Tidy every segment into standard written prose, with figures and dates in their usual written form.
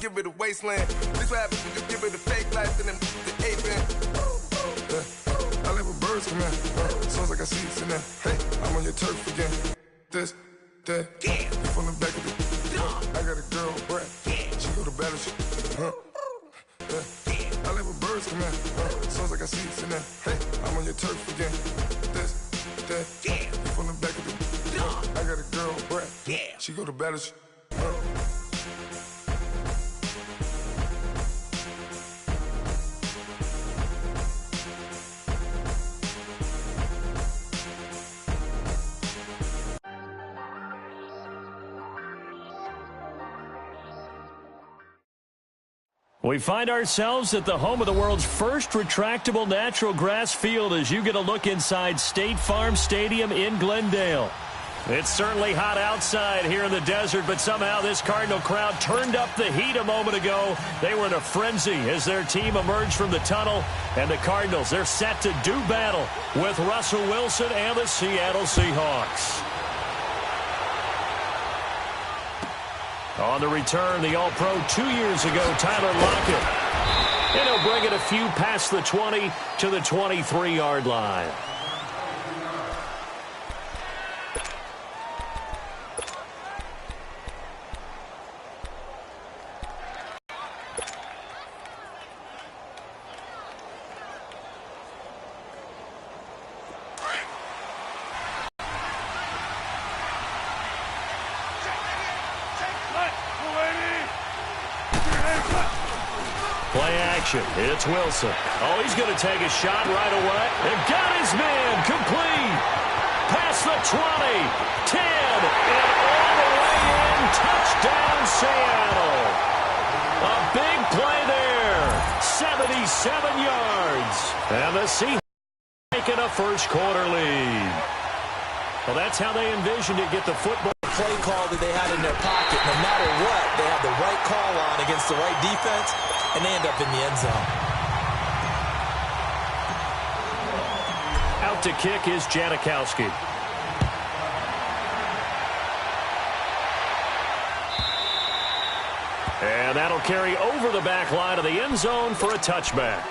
give it a wasteland. This what happens when you give it a fake life and then the aping. I live with birds come in. Sounds like I see it in there. Hey, I'm on your turf again. This, that, yeah. From the back of the I got a girl, Brad. She go to battle shit. I live with birds come in. Sounds like I see it in there. Hey, I'm on your turf again. This, that, yeah. From the back of the I got a girl, Brad. She go to battle shit. We find ourselves at the home of the world's first retractable natural grass field as you get a look inside State Farm Stadium in Glendale. It's certainly hot outside here in the desert, but somehow this Cardinal crowd turned up the heat a moment ago. They were in a frenzy as their team emerged from the tunnel, and the Cardinals, they're set to do battle with Russell Wilson and the Seattle Seahawks. On the return, the All-Pro 2 years ago, Tyler Lockett. And he'll bring it a few past the 20 to the 23-yard line. Play action. It's Wilson. Oh, he's going to take a shot right away. And got his man complete. Past the 20, 10, and all the way in. Touchdown, Seattle. A big play there. 77 yards. And the Seahawks taking a first-quarter lead. Well, that's how they envisioned it, get the football. Play call that they had in their pocket. No matter what, they had the right call on against the right defense, and they end up in the end zone. Out to kick is Janikowski. And that'll carry over the back line of the end zone for a touchback.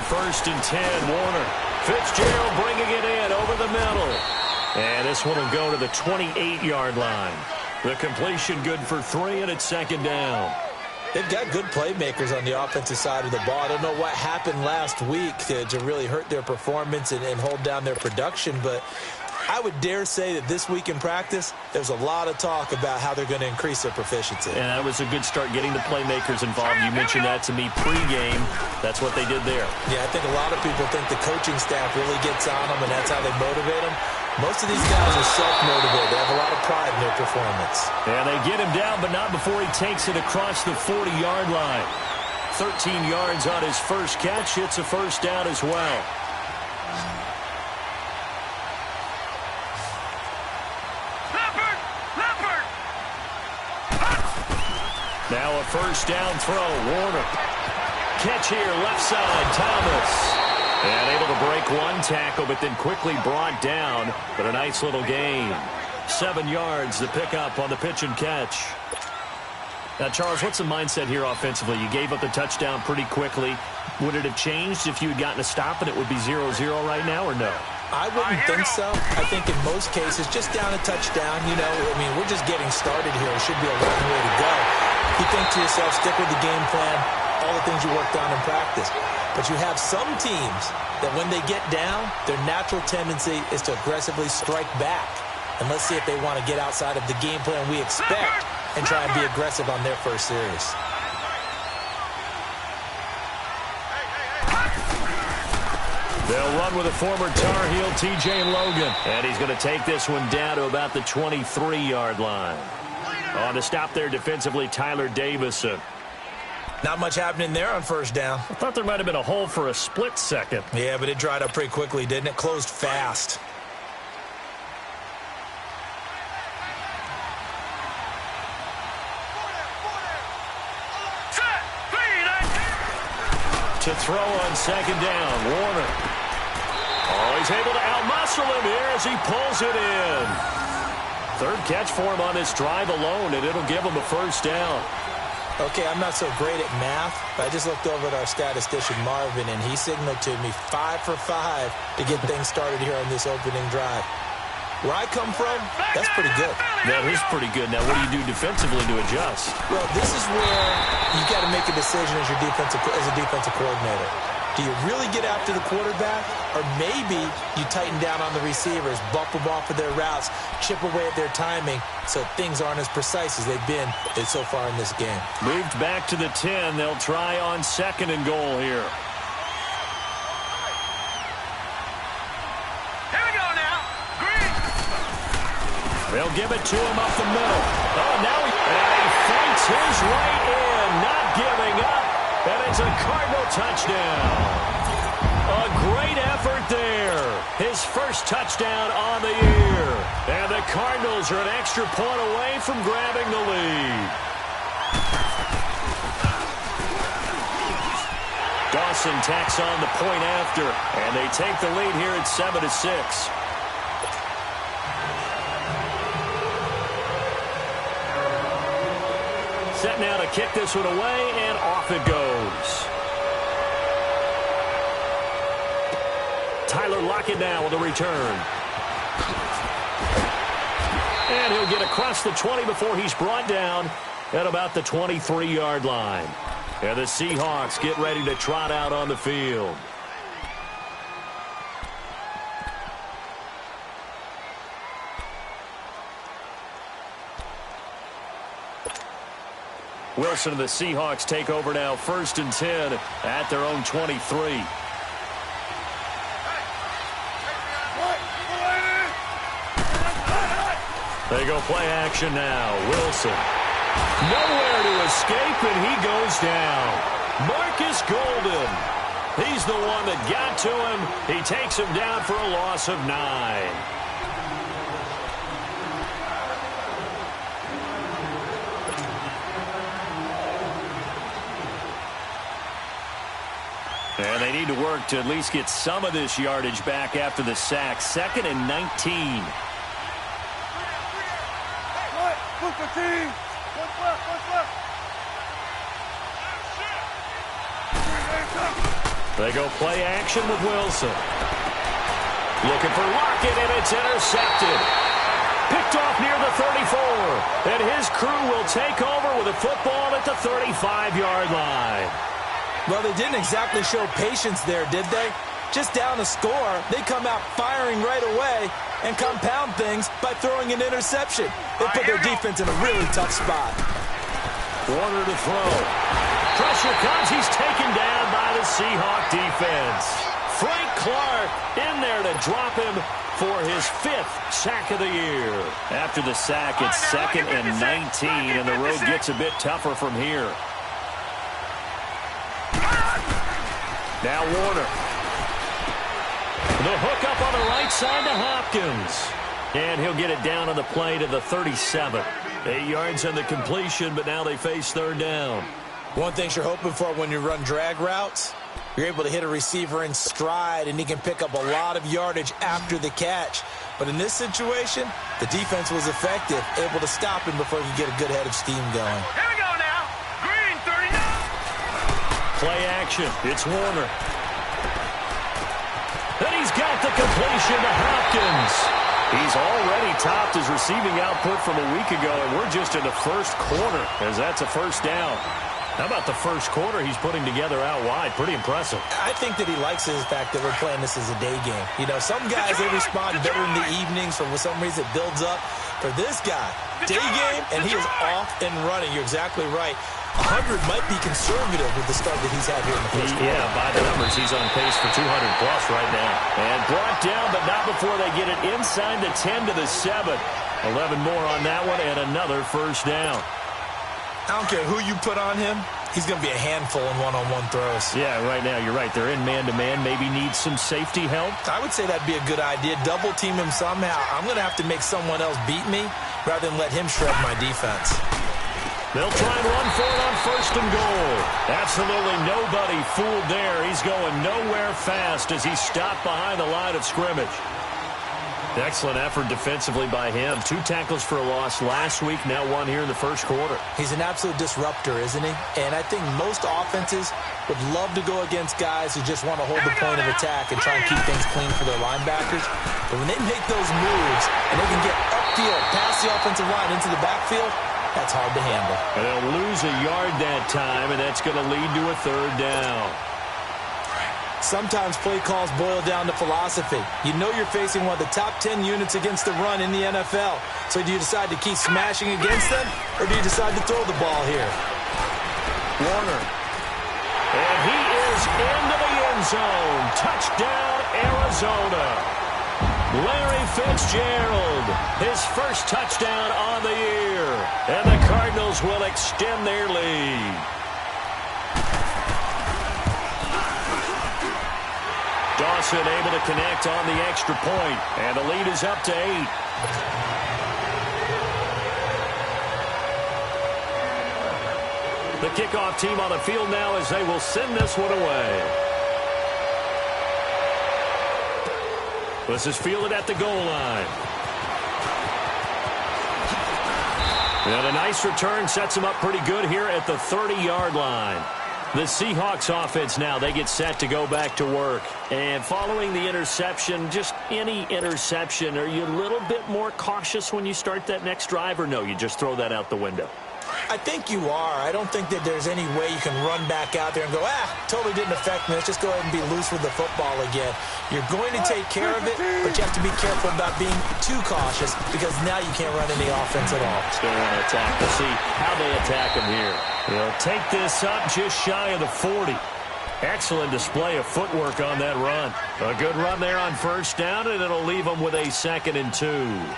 First and 10, Warner. Fitzgerald bringing it in over the middle. And this one will go to the 28-yard line. The completion good for 3, and it's second down. They've got good playmakers on the offensive side of the ball. I don't know what happened last week to really hurt their performance and hold down their production, but I would dare say that this week in practice, there's a lot of talk about how they're going to increase their proficiency. And that was a good start getting the playmakers involved. You mentioned that to me pregame. That's what they did there. Yeah, I think a lot of people think the coaching staff really gets on them, and that's how they motivate them. Most of these guys are self-motivated. They have a lot of pride in their performance. And they get him down, but not before he takes it across the 40-yard line. 13 yards on his first catch. It's a first down as well. Now a first down throw, Warner. Catch here, left side, Thomas. And able to break one tackle, but then quickly brought down. But a nice little gain. 7 yards, the pickup on the pitch and catch. Now, Charles, what's the mindset here offensively? You gave up the touchdown pretty quickly. Would it have changed if you had gotten a stop and it would be 0-0 right now, or no? I wouldn't think so. I think in most cases, just down a touchdown, you know, I mean, we're just getting started here. It should be a long way to go. You think to yourself, stick with the game plan, all the things you worked on in practice. But you have some teams that when they get down, their natural tendency is to aggressively strike back. And let's see if they want to get outside of the game plan we expect and try and be aggressive on their first series. They'll run with a former Tar Heel, T.J. Logan. And he's going to take this one down to about the 23-yard line. On to stop there defensively, Tyler Davison. Not much happening there on first down. I thought there might have been a hole for a split second. Yeah, but it dried up pretty quickly, didn't it? Closed fast. To throw on second down, Warner. Oh, he's able to outmuscle him here as he pulls it in. Third catch for him on this drive alone, and it'll give him a first down. Okay, I'm not so great at math, but I just looked over at our statistician, Marvin, and he signaled to me 5 for 5 to get things started here on this opening drive. Where I come from, that's pretty good. That is pretty good. Now, what do you do defensively to adjust? Well, this is where you got to make a decision as a defensive coordinator. Do you really get after the quarterback, or maybe you tighten down on the receivers, bump them off of their routes, chip away at their timing, so things aren't as precise as they've been so far in this game. Moved back to the 10. They'll try on second and goal here. They'll give it to him up the middle. Oh, now he fights his way in, not giving up. And it's a Cardinal touchdown. A great effort there. His first touchdown on the year. And the Cardinals are an extra point away from grabbing the lead. Dawson tacks on the point after. And they take the lead here at 7-6. Set now to kick this one away, and off it goes. Tyler Lockett now with the return. And he'll get across the 20 before he's brought down at about the 23-yard line. And the Seahawks get ready to trot out on the field. Wilson and the Seahawks take over now, 1st and 10 at their own 23. They go play action now. Wilson. Nowhere to escape, and he goes down. Marcus Golden. He's the one that got to him. He takes him down for a loss of 9. And they need to work to at least get some of this yardage back after the sack. 2nd and 19. They go play action with Wilson. Looking for Lockett, and it's intercepted. Picked off near the 34. And his crew will take over with a football at the 35-yard line. Well, they didn't exactly show patience there, did they? Just down a score, they come out firing right away and compound things by throwing an interception. They put their defense in a really tough spot. Warner to throw. Pressure comes. He's taken down by the Seahawk defense. Frank Clark in there to drop him for his 5th sack of the year. After the sack, it's 2nd and 19, and the road gets a bit tougher from here. Now Warner. The hook up on the right side to Hopkins. And he'll get it down on the play to the 37. 8 yards on the completion, but now they face 3rd down. One thing you're hoping for when you run drag routes, you're able to hit a receiver in stride, and he can pick up a lot of yardage after the catch. But in this situation, the defense was effective, able to stop him before he could get a good head of steam going. Here we go now. Green, 39. Play action. It's Warner. And he's got the completion to Hopkins. He's already topped his receiving output from a week ago, and we're just in the first quarter as that's a first down. How about the first quarter he's putting together out wide? Pretty impressive. I think that he likes the fact that we're playing this as a day game. You know, some guys, they respond better in the evenings, for some reason it builds up. For this guy, day game, and he is off and running. You're exactly right. 100 might be conservative with the start that he's had here in the first quarter. Yeah, by the numbers, he's on pace for 200-plus right now. And brought down, but not before they get it inside the 10 to the 7. 11 more on that one, and another first down. I don't care who you put on him. He's going to be a handful in one-on-one throws. Yeah, right now, you're right. They're in man-to-man. Maybe needs some safety help. I would say that'd be a good idea. Double-team him somehow. I'm going to have to make someone else beat me rather than let him shred my defense. They'll try and run for it on 1st and goal. Absolutely nobody fooled there. He's going nowhere fast as he's stopped behind the line of scrimmage. Excellent effort defensively by him. 2 tackles for a loss last week, now 1 here in the first quarter. He's an absolute disruptor, isn't he? And I think most offenses would love to go against guys who just want to hold the point of attack and try and keep things clean for their linebackers. But when they make those moves and they can get upfield, past the offensive line into the backfield, that's hard to handle. And they'll lose a yard that time, and that's going to lead to a 3rd down. Sometimes play calls boil down to philosophy. You know you're facing one of the top 10 units against the run in the NFL. So do you decide to keep smashing against them, or do you decide to throw the ball here? Warner. And he is into the end zone. Touchdown, Arizona. Larry Fitzgerald, his first touchdown on the year. And the Cardinals will extend their lead. Dawson able to connect on the extra point, and the lead is up to 8. The kickoff team on the field now as they will send this one away. This is fielded at the goal line. And a nice return sets him up pretty good here at the 30-yard line. The Seahawks offense now, they get set to go back to work. And following the interception, just any interception, are you a little bit more cautious when you start that next drive, or no, you just throw that out the window? I think you are. I don't think that there's any way you can run back out there and go, totally didn't affect me. Let's just go ahead and be loose with the football again. You're going to take care of it, but you have to be careful about being too cautious because now you can't run any offense at all. Still want to attack. We'll see how they attack him here. They'll take this up just shy of the 40. Excellent display of footwork on that run. A good run there on 1st down, and it'll leave them with a 2nd and 2.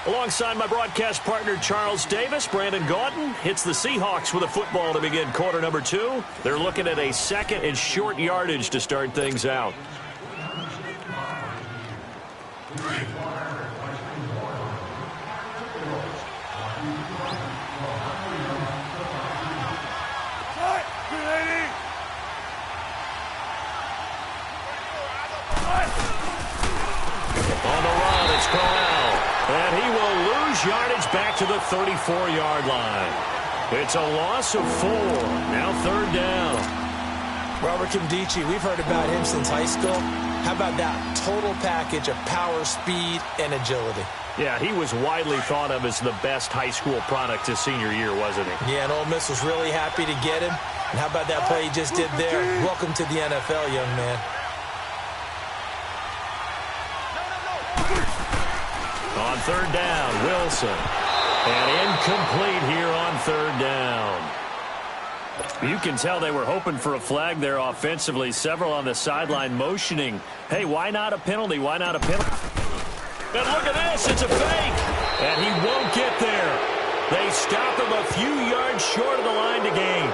Alongside my broadcast partner, Charles Davis, Brandon Gaudin hits the Seahawks with a football to begin quarter number 2. They're looking at a 2nd and short yardage to start things out. On the run, it's Corral. And he will lose yardage back to the 34-yard line. It's a loss of 4. Now 3rd down. Robert Kimdichie, we've heard about him since high school. How about that total package of power, speed, and agility? Yeah, he was widely thought of as the best high school product his senior year, wasn't he? Yeah, and Ole Miss was really happy to get him. And how about that play he just did there? Welcome to the NFL, young man. On 3rd down, Wilson. And incomplete here on 3rd down. You can tell they were hoping for a flag there offensively. Several on the sideline motioning. Hey, why not a penalty? Why not a penalty? And look at this. It's a fake. And he won't get there. They stop him a few yards short of the line to gain.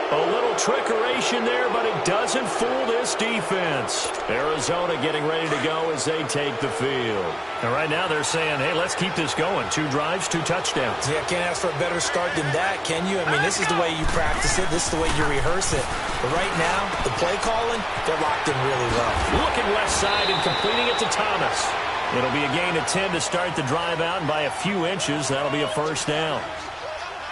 A little trickeration there, but it doesn't fool this defense. Arizona getting ready to go as they take the field. And right now they're saying, hey, let's keep this going. 2 drives, 2 touchdowns. Yeah, can't ask for a better start than that, can you? I mean, this is the way you practice it. This is the way you rehearse it. But right now, the play calling, they're locked in really well. Looking left side and completing it to Thomas. It'll be a gain of 10 to start the drive out, and by a few inches, that'll be a 1st down.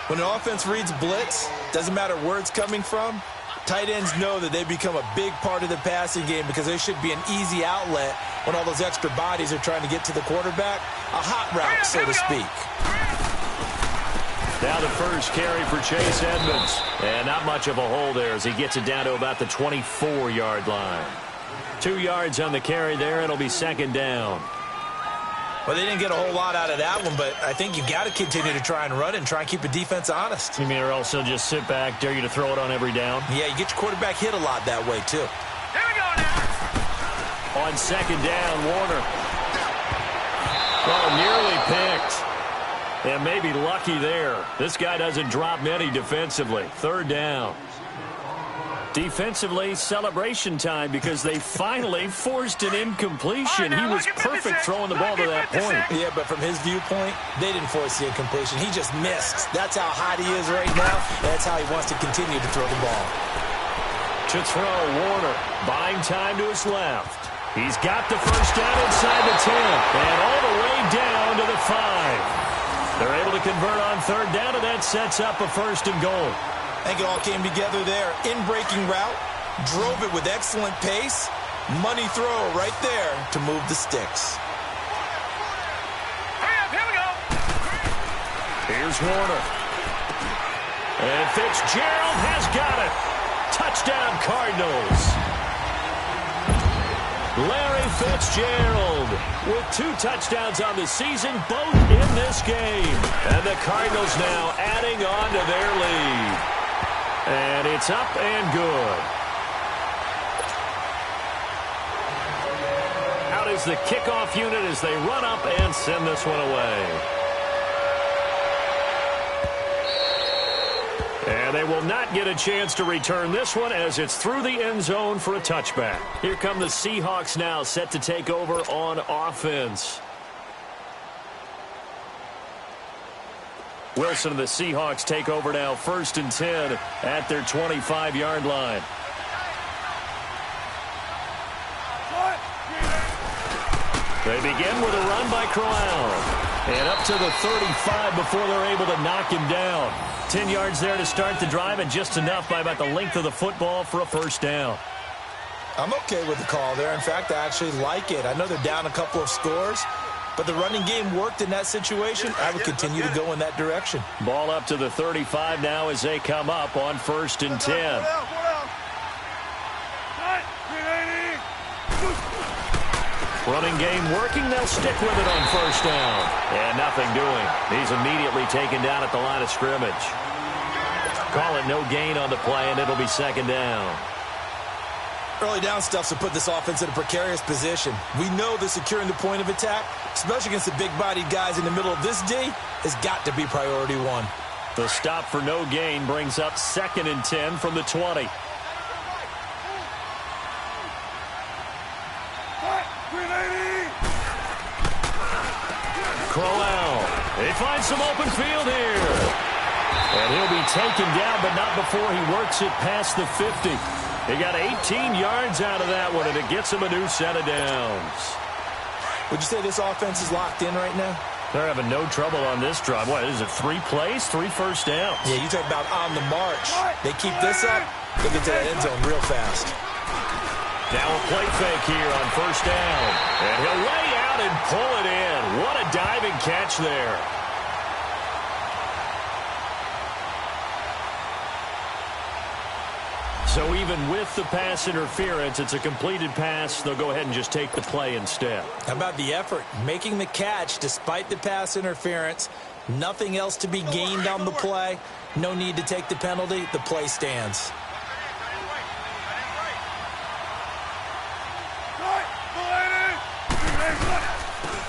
When an offense reads blitz, doesn't matter where it's coming from, tight ends know that they become a big part of the passing game because there should be an easy outlet when all those extra bodies are trying to get to the quarterback. A hot route, so to speak. Now the first carry for Chase Edmonds. And not much of a hole there as he gets it down to about the 24-yard line. 2 yards on the carry there. It'll be 2nd down. Well, they didn't get a whole lot out of that one, but I think you've got to continue to try and run and try and keep the defense honest. You mean or else they'll just sit back, dare you to throw it on every down? Yeah, you get your quarterback hit a lot that way, too. Here we go now. On 2nd down, Warner. Oh, nearly picked. And maybe lucky there. This guy doesn't drop many defensively. Third down. Defensively, celebration time because they finally forced an incompletion. He was perfect throwing the ball to that point. Yeah, but from his viewpoint, they didn't force the incompletion. He just missed. That's how hot he is right now. That's how he wants to continue to throw the ball. To throw, Warner buying time to his left. He's got the first down inside the 10 and all the way down to the 5. They're able to convert on third down, and that sets up a first and goal. I think it all came together there. In-breaking route, drove it with excellent pace. Money throw right there to move the sticks. Hurry up, here we go. Here's Warner. And Fitzgerald has got it. Touchdown, Cardinals. Larry Fitzgerald with 2 touchdowns on the season, both in this game. And the Cardinals now adding on to their lead. And it's up and good. Out is the kickoff unit as they run up and send this one away. And they will not get a chance to return this one as it's through the end zone for a touchback. Here come the Seahawks now, set to take over on offense. Wilson and the Seahawks take over now, 1st and 10 at their 25-yard line. They begin with a run by Crowell. And up to the 35 before they're able to knock him down. 10 yards there to start the drive, and just enough by about the length of the football for a first down. I'm okay with the call there. In fact, I actually like it. I know they're down a couple of scores, but the running game worked in that situation. I would continue to go in that direction. Ball up to the 35 now as they come up on 1st and 10. Running game working. They'll stick with it on 1st down. And nothing doing. He's immediately taken down at the line of scrimmage. Call it no gain on the play, and it'll be 2nd down. Early down stuffs will put this offense in a precarious position. We know that securing the point of attack, especially against the big-bodied guys in the middle of this D, has got to be priority 1. The stop for no gain brings up 2nd and 10 from the 20. Crowell. They find some open field here. And he'll be taken down, but not before he works it past the 50. He got 18 yards out of that one, and it gets him a new set of downs. Would you say this offense is locked in right now? They're having no trouble on this drive. What, is it 3 plays, 3 first downs? Yeah, you talk about on the march. They keep this up, they'll get to that end zone real fast. Now a play fake here on 1st down. And he'll lay out and pull it in. What a diving catch there. So even with the pass interference, it's a completed pass. They'll go ahead and just take the play instead. How about the effort? Making the catch despite the pass interference. Nothing else to be gained on the play. No need to take the penalty. The play stands.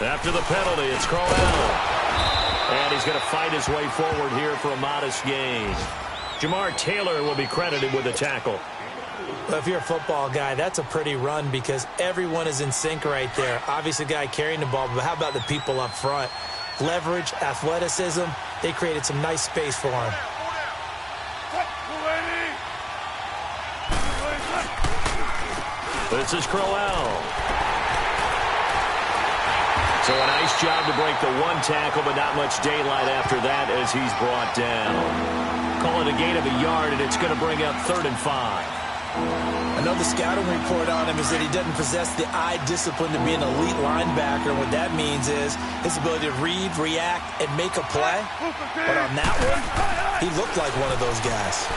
After the penalty, it's Crowell. And he's going to fight his way forward here for a modest gain. Jamar Taylor will be credited with a tackle. Well, if you're a football guy, that's a pretty run because everyone is in sync right there. Obviously, the guy carrying the ball, but how about the people up front? Leverage, athleticism, they created some nice space for him. This is Crowell. So a nice job to break the 1 tackle, but not much daylight after that as he's brought down. Call it a gain of a yard, and it's going to bring up 3rd and 5. I know the scouting report on him is that he doesn't possess the eye discipline to be an elite linebacker. What that means is his ability to read, react, and make a play. But on that one, he looked like one of those guys.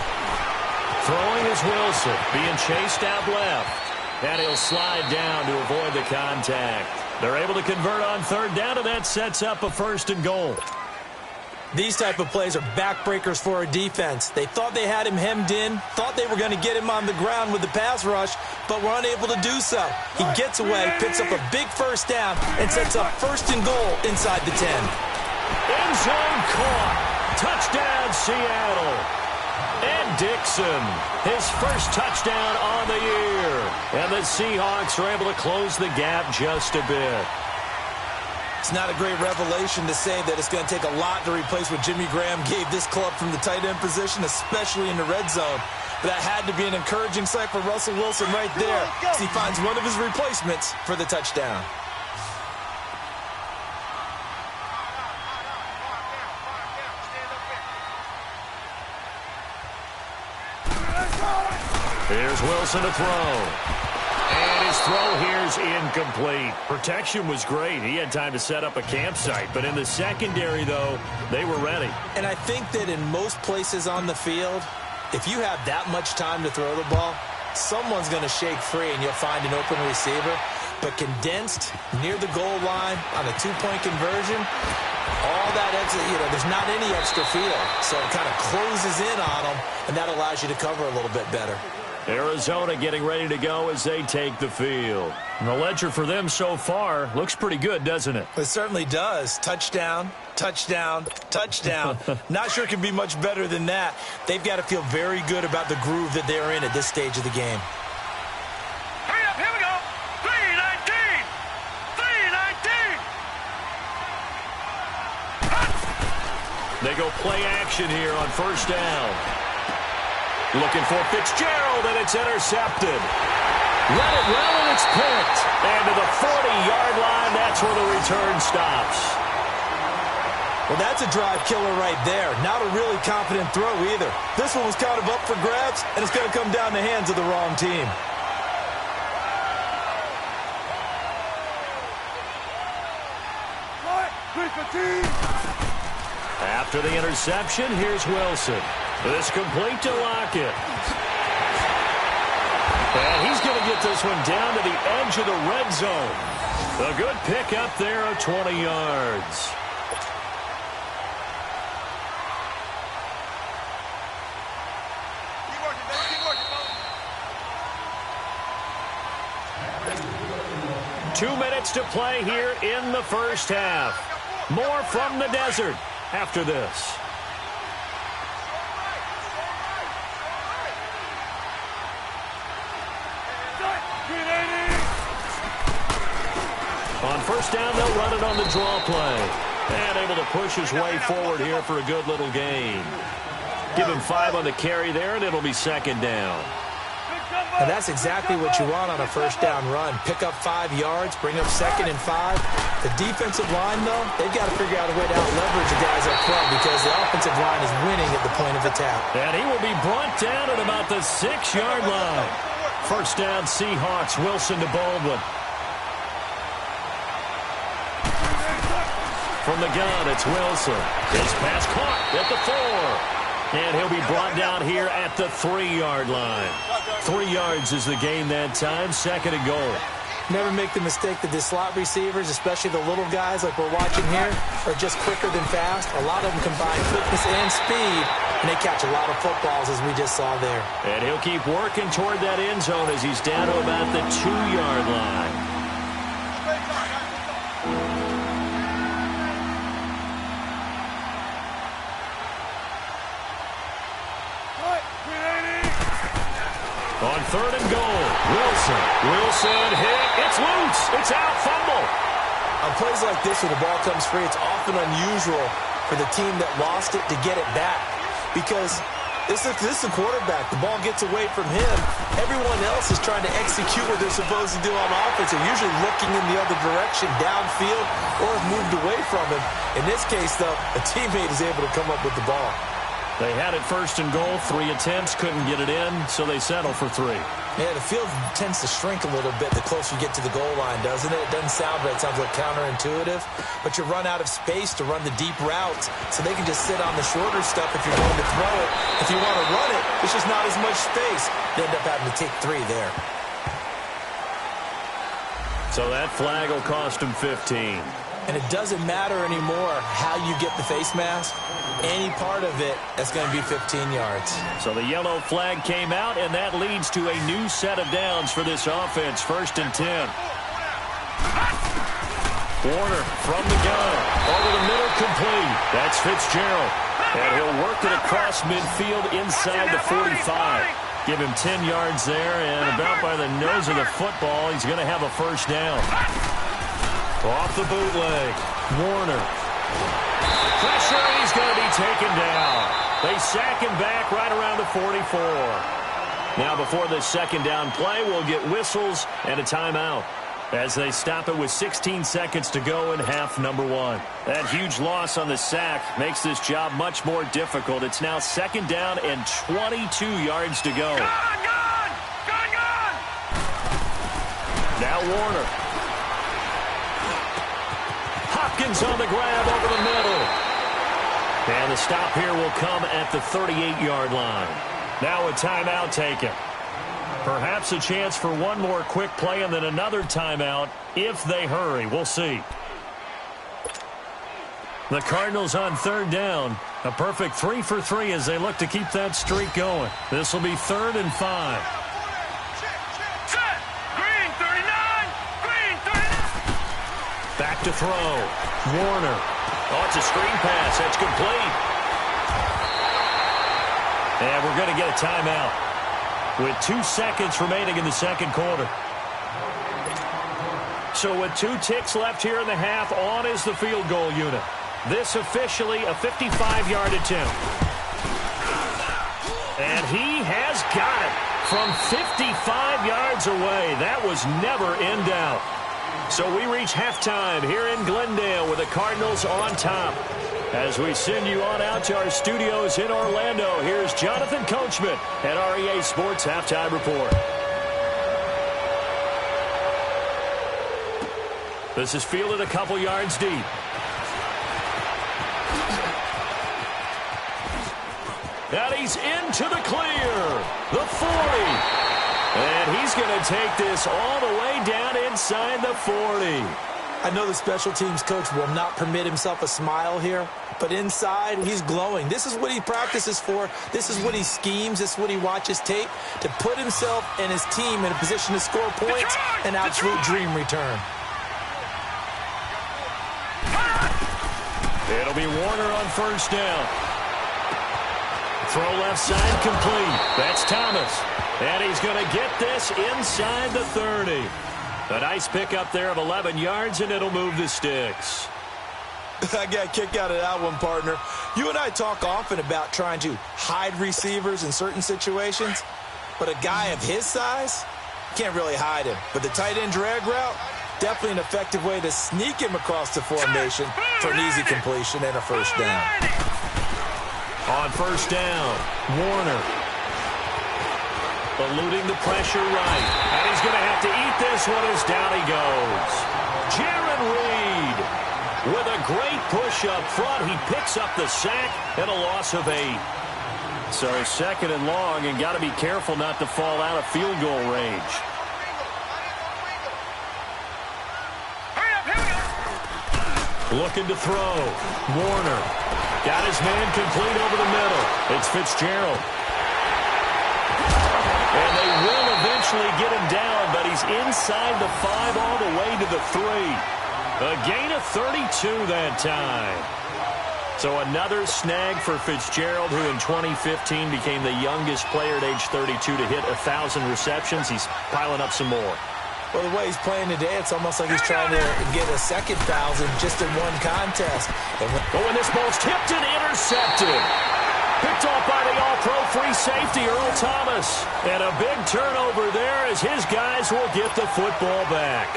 Throwing is Wilson, being chased out left. And he'll slide down to avoid the contact. They're able to convert on 3rd down, and that sets up a 1st and goal. These type of plays are backbreakers for a defense. They thought they had him hemmed in, thought they were going to get him on the ground with the pass rush, but were unable to do so. He gets away, picks up a big first down, and sets up 1st and goal inside the 10. End zone caught. Touchdown, Seattle. And Dixon, his first touchdown on the year. And the Seahawks are able to close the gap just a bit. It's not a great revelation to say that it's going to take a lot to replace what Jimmy Graham gave this club from the tight end position, especially in the red zone. But that had to be an encouraging sight for Russell Wilson right there, as he finds one of his replacements for the touchdown. Here's Wilson to throw. And his throw here's incomplete. Protection was great. He had time to set up a campsite. But in the secondary, though, they were ready. And I think that in most places on the field, if you have that much time to throw the ball, someone's going to shake free and you'll find an open receiver. But condensed near the goal line on a two-point conversion, all that exit, there's not any extra field. So it kind of closes in on them, and that allows you to cover a little bit better. Arizona getting ready to go as they take the field. And the ledger for them so far looks pretty good, doesn't it? It certainly does. Touchdown, touchdown, touchdown. Not sure it can be much better than that. They've got to feel very good about the groove that they're in at this stage of the game. Hurry up, here we go. 3-19. 3-19. They go play action here on first down. Looking for Fitzgerald, and it's intercepted. Let it run, and it's picked. And to the 40-yard line, that's where the return stops. Well, that's a drive killer right there. Not a really confident throw either. This one was kind of up for grabs, and it's going to come down the hands of the wrong team. After the interception, here's Wilson. This complete to Lockett. And he's going to get this one down to the edge of the red zone. A good pick up there of 20 yards. Keep working, baby. Keep working, 2 minutes to play here in the first half. More from the desert after this. On first down, they'll run it on the draw play. And able to push his way forward here for a good little gain. Give him 5 on the carry there, and it'll be second down. And that's exactly what you want on a first down run. Pick up 5 yards, bring up 2nd and 5. The defensive line, though, they've got to figure out a way to out-leverage the guys up front because the offensive line is winning at the point of attack. And he will be brought down at about the 6-yard line. First down, Seahawks. Wilson to Baldwin. From the gun, it's Wilson. His pass caught at the 4. And he'll be brought down here at the 3-yard line. 3 yards is the gain that time. 2nd and goal. Never make the mistake that the slot receivers, especially the little guys like we're watching here, are just quicker than fast. A lot of them combine quickness and speed, and they catch a lot of footballs, as we just saw there. And he'll keep working toward that end zone as he's down to about the 2-yard line. On 3rd and goal, Wilson hit. It's loose. It's out. Fumble. On plays like this, when the ball comes free, it's often unusual for the team that lost it to get it back because this is the quarterback. The ball gets away from him. Everyone else is trying to execute what they're supposed to do on offense. They're usually looking in the other direction, downfield, or have moved away from him. In this case, though, a teammate is able to come up with the ball. They had it 1st and goal, 3 attempts, couldn't get it in, so they settle for 3. Yeah, the field tends to shrink a little bit the closer you get to the goal line, doesn't it? It doesn't sound right. It sounds like counterintuitive. But you run out of space to run the deep routes, so they can just sit on the shorter stuff if you're going to throw it. If you want to run it, there's just not as much space. You end up having to take 3 there. So that flag will cost him 15. And it doesn't matter anymore how you get the face mask. Any part of it, that's going to be 15 yards. So the yellow flag came out, and that leads to a new set of downs for this offense. 1st and 10. Warner from the gun. Over the middle, complete. That's Fitzgerald. And he'll work it across midfield inside the 45. Give him 10 yards there, and about by the nose of the football, he's going to have a first down. Off the bootleg. Warner. Pressure, he's going to be taken down. They sack him back right around the 44. Now before this second down play, we'll get whistles and a timeout as they stop it with 16 seconds to go in half number one. That huge loss on the sack makes this job much more difficult. It's now second down and 22 yards to go. Gone! Now Warner. Hopkins on the grab over the middle. And the stop here will come at the 38-yard line. Now a timeout taken. Perhaps a chance for one more quick play and then another timeout if they hurry. We'll see. The Cardinals on third down. A perfect 3 for 3 as they look to keep that streak going. This will be 3rd and 5. Set! Green 39! Green 39! Back to throw. Warner. Oh, it's a screen pass. That's complete. And we're going to get a timeout with 2 seconds remaining in the second quarter. So with 2 ticks left here in the half, on is the field goal unit. This officially a 55-yard attempt. And he has got it from 55 yards away. That was never in doubt. So we reach halftime here in Glendale with the Cardinals on top. As we send you on out to our studios in Orlando, here's Jonathan Coachman at REA Sports Halftime Report. This is fielded a couple yards deep. And he's into the clear. The 40. And he's going to take this all the way down inside the 40. I know the special teams coach will not permit himself a smile here, but inside, he's glowing. This is what he practices for. This is what he schemes. This is what he watches tape to put himself and his team in a position to score points. An absolute dream return. It'll be Warner on first down. Throw left side complete. That's Thomas. And he's going to get this inside the 30. A nice pickup there of 11 yards, and it'll move the sticks. I got a kick out of that one, partner. You and I talk often about trying to hide receivers in certain situations, but a guy of his size, can't really hide him. But the tight end drag route, definitely an effective way to sneak him across the formation for an easy completion and a first down. On first down, Warner. Eluding the pressure right. And he's going to have to eat this one as down he goes. Jaron Reed with a great push up front. He picks up the sack and a loss of 8. So second and long, and got to be careful not to fall out of field goal range. Looking to throw. Warner. Got his man complete over the middle. It's Fitzgerald. And they will eventually get him down, but he's inside the 5 all the way to the 3. A gain of 32 that time. So another snag for Fitzgerald, who in 2015 became the youngest player at age 32 to hit 1,000 receptions. He's piling up some more. Well, the way he's playing today, it's almost like he's trying to get a second 1,000 just in one contest. When this ball's tipped and intercepted. Picked off by the all-pro free safety, Earl Thomas. And a big turnover there as his guys will get the football back.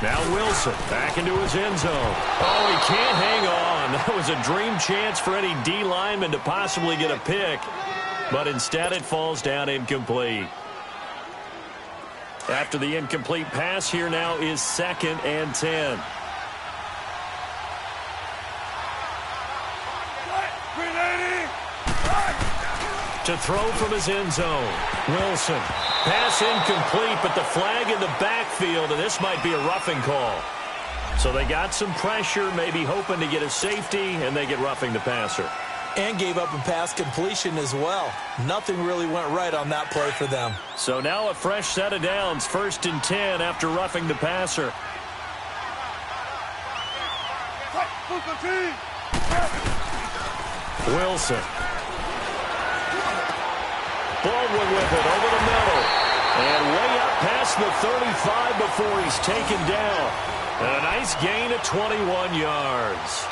Now Wilson back into his end zone. Oh, he can't hang on. That was a dream chance for any D lineman to possibly get a pick. But instead it falls down incomplete. After the incomplete pass, here now is 2nd and 10. to throw from his end zone. Wilson. Pass incomplete, but the flag in the backfield, and this might be a roughing call. So they got some pressure, maybe hoping to get a safety, and they get roughing the passer. And gave up a pass completion as well. Nothing really went right on that play for them. So now a fresh set of downs, 1st and 10 after roughing the passer. Wilson. Baldwin with it over the middle. And way up past the 35 before he's taken down. And a nice gain of 21 yards.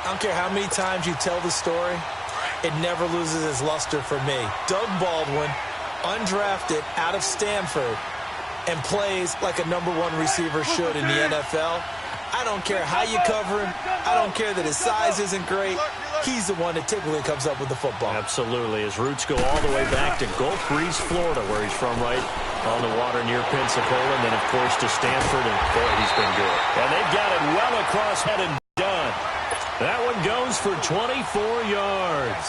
I don't care how many times you tell the story, it never loses its luster for me. Doug Baldwin, undrafted out of Stanford, and plays like a #1 receiver should in the NFL. I don't care how you cover him. I don't care that his size isn't great. He's the one that typically comes up with the football. Absolutely. His roots go all the way back to Gulf Breeze, Florida, where he's from, right on the water near Pensacola. And then, of course, to Stanford. And, boy, he's been good. And they've got it well across head and done. That one goes for 24 yards.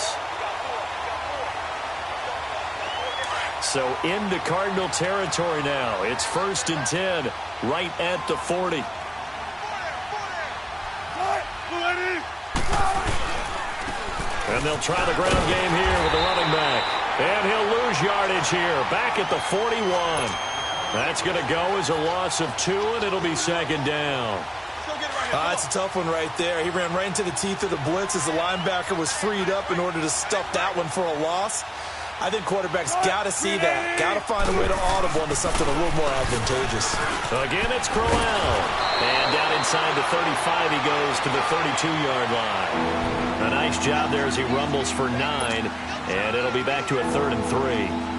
So into Cardinal territory now. It's 1st and 10, right at the 40. And they'll try the ground game here with the running back. And he'll lose yardage here, back at the 41. That's going to go as a loss of 2, and it'll be 2nd down. It's a tough one right there. He ran right into the teeth of the blitz as the linebacker was freed up in order to stuff that one for a loss. I think quarterbacks got to see that. Got to find a way to audible into something a little more advantageous. Again, it's Crowell. And down inside the 35, he goes to the 32-yard line. A nice job there as he rumbles for 9. And it'll be back to a 3rd and 3.